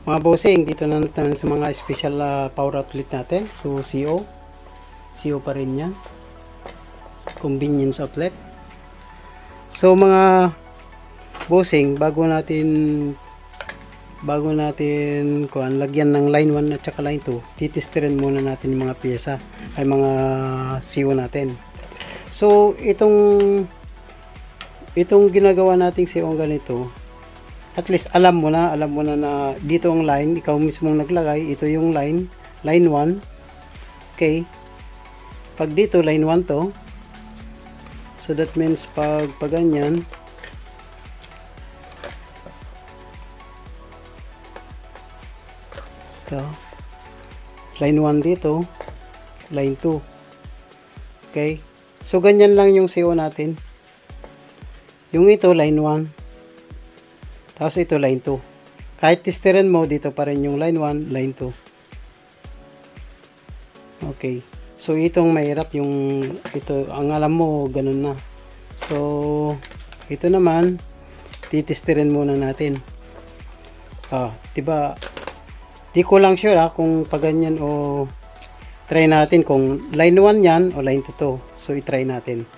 Mga bossing, dito na natin sa mga special power outlet natin. So CO pa rin yan, convenience outlet. So mga bossing, bago natin lagyan ng line 1 at saka line 2, titesterin muna natin yung mga pyesa ay mga CO natin. So itong ginagawa nating CO ganito, at least alam mo na na dito ang line, ikaw mismong naglagay, ito yung line 1. Okay, pag dito line 1 to, so that means pag ganyan, ito line 1 dito, line 2. Okay, so ganyan lang yung CO natin. Yung ito line 1, tapos ito line 2. Kahit testerin mo, dito pa rin yung line 1, line 2. Okay, so itong mahirap yung ito, ang alam mo ganun na. So ito naman titesterin muna natin. Diba, di ko lang sure kung pag ganyan o try natin kung line 1 yan o line 2 to. So i-try natin.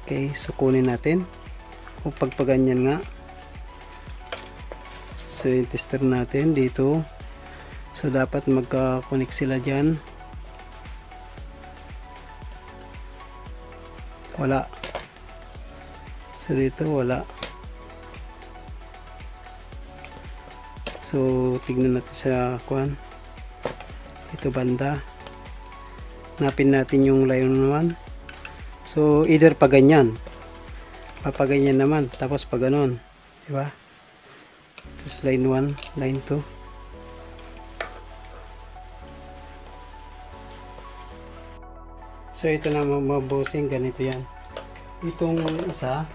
Okay, so kunin natin kung pagpaganyan nga. So yung tester natin dito, so dapat magka-connect sila dyan. Wala. So dito wala. So tignan natin sa kuan, ito banda, hanapin natin yung line 1. So either pa ganyan, papaganyan naman, tapos pa ganon, di ba? Tapos line 1, line 2. So ito na mga bossing, ganito yan. Itong isa,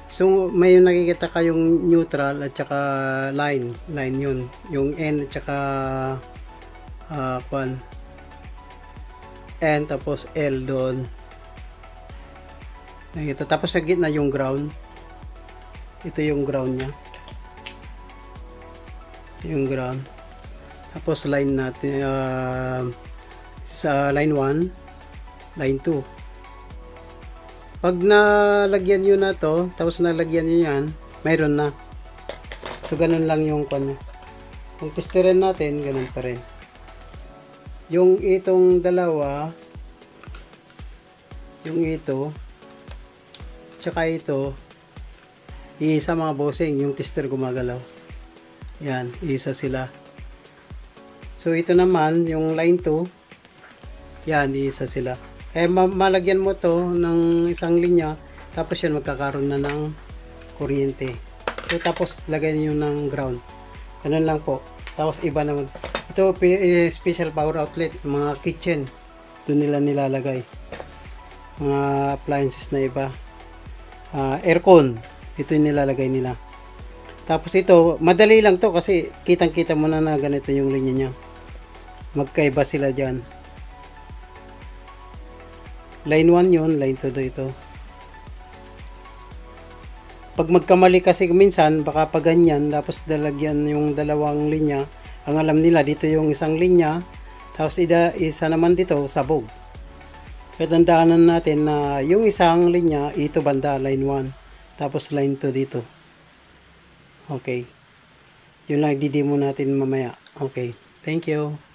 so may nakikita kayong neutral at saka line yun, yung N at saka N tapos L doon nakita, tapos sa gitna yung ground, ito yung ground nya, yung ground, tapos line natin sa line 1, line 2. Pag nalagyan nyo na to, tapos nalagyan nyo yan, mayroon na. So ganun lang yung kanya. Kung testerin natin, ganun pa rin. Yung itong dalawa, yung ito tsaka ito, iisa mga bossing, yung tester gumagalaw. Yan, iisa sila. So ito naman yung line 2, yan, iisa sila. Kaya malagyan mo to ng isang linya, tapos yun magkakaroon na ng kuryente. So tapos lagyan nyo ng ground, ganun lang po. Tapos iba naman ito, special power outlet, mga kitchen, doon nila nilalagay mga appliances na iba. Aircon, ito yung nilalagay nila. Tapos ito, madali lang to kasi kitang kita mo na ganito yung linya nya, magkaiba sila dyan. Line 1 yun, line 2 ito. Pag magkamali kasi minsan, baka pa ganyan, tapos dalagyan yung dalawang linya. Ang alam nila, dito yung isang linya, tapos isa naman dito, sabog. Kaya tandaanan natin na yung isang linya, ito banda, line 1. Tapos line 2 dito. Okay. Yun lang, didemo natin mamaya. Okay. Thank you.